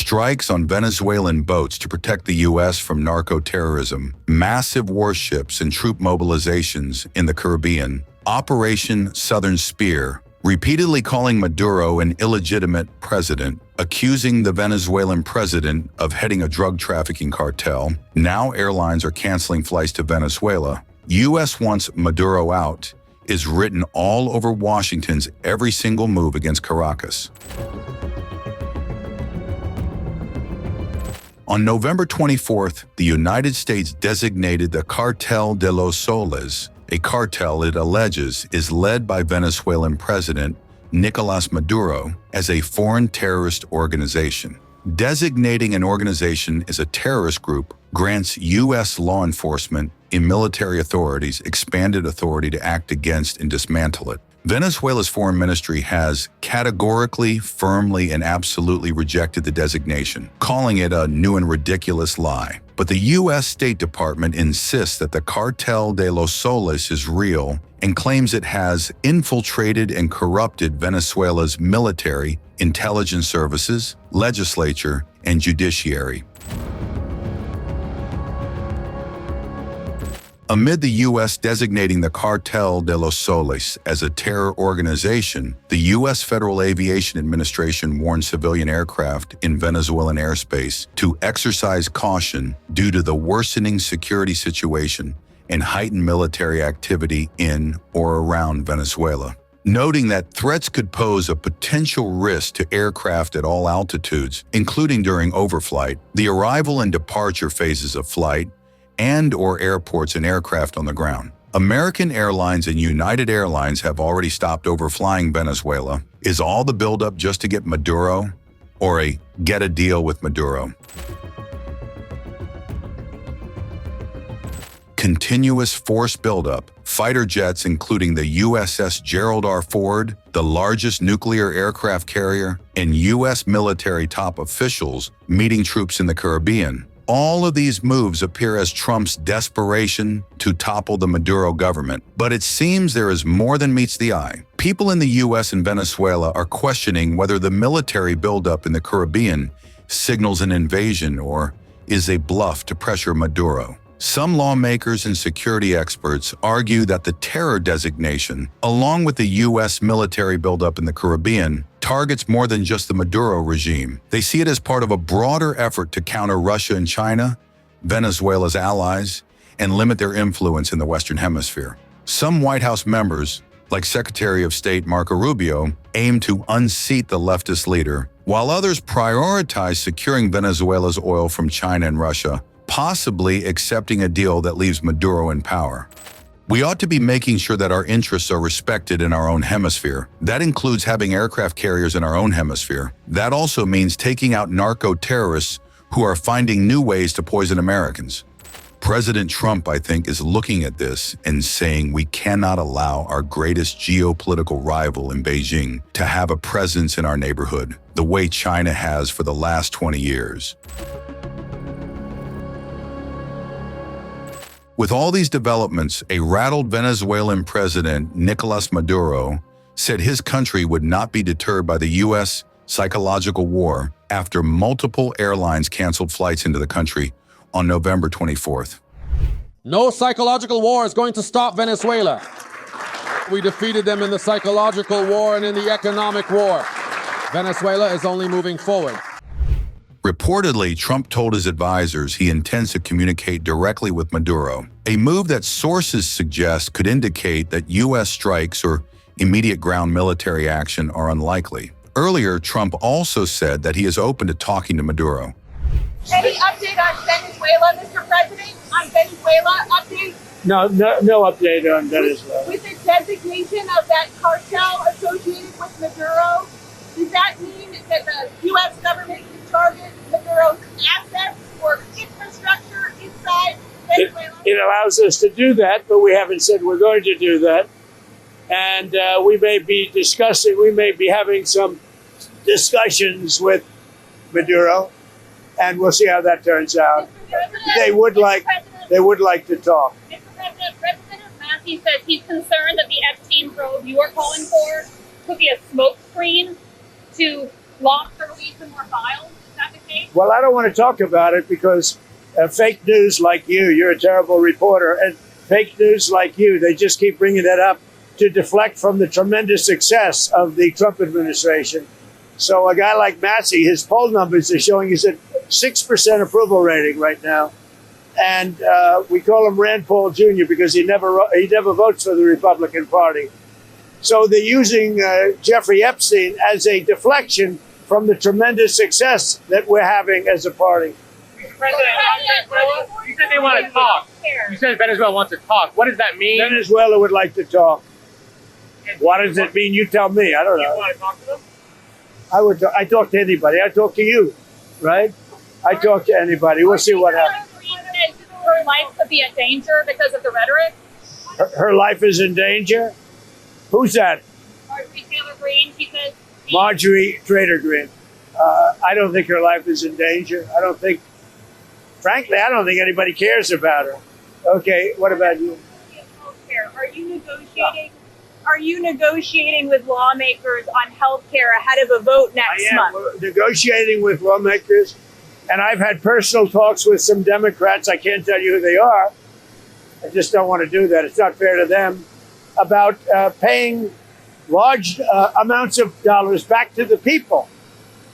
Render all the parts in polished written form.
strikes on Venezuelan boats to protect the U.S. from narco-terrorism, massive warships and troop mobilizations in the Caribbean, Operation Southern Spear, repeatedly calling Maduro an illegitimate president, accusing the Venezuelan president of heading a drug trafficking cartel. Now airlines are canceling flights to Venezuela. U.S. wants Maduro out is written all over Washington's every single move against Caracas. On November 24th, the United States designated the Cartel de los Soles, a cartel it alleges is led by Venezuelan President Nicolás Maduro, as a foreign terrorist organization. Designating an organization as a terrorist group grants U.S. law enforcement and military authorities expanded authority to act against and dismantle it. Venezuela's foreign ministry has categorically, firmly, and absolutely rejected the designation, calling it a new and ridiculous lie. But the U.S. State Department insists that the Cartel de los Soles is real and claims it has infiltrated and corrupted Venezuela's military, intelligence services, legislature, and judiciary. Amid the U.S. designating the Cartel de los Soles as a terror organization, the U.S. Federal Aviation Administration warned civilian aircraft in Venezuelan airspace to exercise caution due to the worsening security situation and heightened military activity in or around Venezuela, noting that threats could pose a potential risk to aircraft at all altitudes, including during overflight, the arrival and departure phases of flight, and/or airports and aircraft on the ground. American Airlines and United Airlines have already stopped overflying Venezuela. Is all the buildup just to get Maduro, or a get a deal with Maduro? Continuous force buildup, fighter jets including the USS Gerald R. Ford, the largest nuclear aircraft carrier, and U.S. military top officials meeting troops in the Caribbean. All of these moves appear as Trump's desperation to topple the Maduro government, but it seems there is more than meets the eye. People in the U.S. and Venezuela are questioning whether the military buildup in the Caribbean signals an invasion or is a bluff to pressure Maduro. Some lawmakers and security experts argue that the terror designation, along with the U.S. military buildup in the Caribbean, targets more than just the Maduro regime. They see it as part of a broader effort to counter Russia and China, Venezuela's allies, and limit their influence in the Western Hemisphere. Some White House members, like Secretary of State Marco Rubio, aim to unseat the leftist leader, while others prioritize securing Venezuela's oil from China and Russia, possibly accepting a deal that leaves Maduro in power. We ought to be making sure that our interests are respected in our own hemisphere. That includes having aircraft carriers in our own hemisphere. That also means taking out narco-terrorists who are finding new ways to poison Americans. President Trump, I think, is looking at this and saying we cannot allow our greatest geopolitical rival in Beijing to have a presence in our neighborhood, the way China has for the last 20 years. With all these developments, a rattled Venezuelan president, Nicolás Maduro, said his country would not be deterred by the U.S. psychological war after multiple airlines canceled flights into the country on November 24th. No psychological war is going to stop Venezuela. We defeated them in the psychological war and in the economic war. Venezuela is only moving forward. Reportedly, Trump told his advisors he intends to communicate directly with Maduro, a move that sources suggest could indicate that U.S. strikes or immediate ground military action are unlikely. Earlier, Trump also said that he is open to talking to Maduro. Any update on Venezuela, Mr. President? On Venezuela update? No update on Venezuela. With the designation of that cartel associated with Maduro, does that mean that the U.S. government can target Maduro's assets or infrastructure inside Venezuela? It allows us to do that, but we haven't said we're going to do that. And we may be having some discussions with Maduro, and we'll see how that turns out. They would like to talk. Mr. President, Representative Massey says he's concerned that the Epstein probe you are calling for could be a smokescreen to lock or release some more files. Is that the case? Well, I don't want to talk about it because fake news like you're a terrible reporter, and fake news like you, they just keep bringing that up to deflect from the tremendous success of the Trump administration. So a guy like Massey, his poll numbers are showing he's at 6% approval rating right now. And we call him Rand Paul Jr. because he never votes for the Republican Party. So they're using Jeffrey Epstein as a deflection from the tremendous success that we're having as a party. President, you said they want to talk. You said Venezuela wants to talk. What does that mean? Venezuela would like to talk. What does it mean? You tell me. I don't know. You want to talk to them? I talk to anybody. I talk to you, right? I talk to anybody. We'll see what happens. Her life could be in danger because of the rhetoric. Her life is in danger? Who's that? Marjorie Taylor Greene, she says. Marjorie Trader Greene. I don't think her life is in danger. Frankly, I don't think anybody cares about her. Okay, what about you? Are you negotiating with lawmakers on health care ahead of a vote next month? We're negotiating with lawmakers, and I've had personal talks with some Democrats. I can't tell you who they are. I just don't want to do that. It's not fair to them. About paying large amounts of dollars back to the people.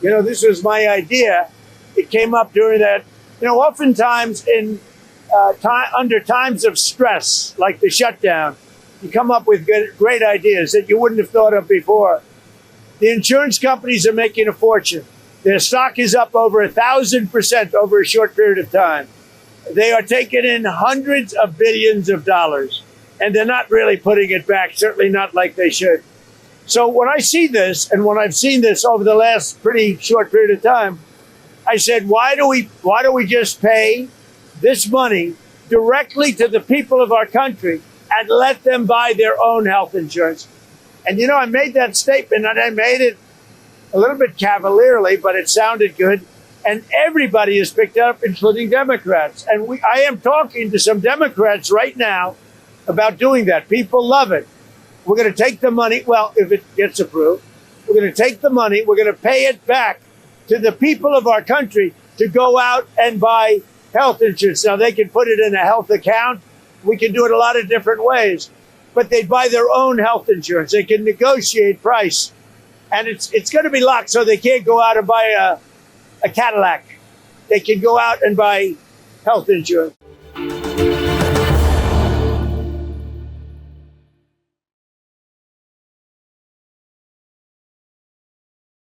You know, this was my idea. It came up during that. You know, oftentimes under times of stress, like the shutdown, you come up with great ideas that you wouldn't have thought of before. The insurance companies are making a fortune. Their stock is up over 1,000% over a short period of time. They are taking in hundreds of billions of dollars, and they're not really putting it back, certainly not like they should. So when I see this, and when I've seen this over the last pretty short period of time, I said, why do we just pay this money directly to the people of our country and let them buy their own health insurance? And you know, I made that statement, and I made it a little bit cavalierly, but it sounded good. And everybody has picked it up, including Democrats. And I am talking to some Democrats right now about doing that. People love it. We're going to take the money. Well, if it gets approved, we're going to take the money. We're going to pay it back to the people of our country to go out and buy health insurance. Now, they can put it in a health account. We can do it a lot of different ways. But they buy their own health insurance. They can negotiate price. And it's going to be locked, so they can't go out and buy a Cadillac. They can go out and buy health insurance.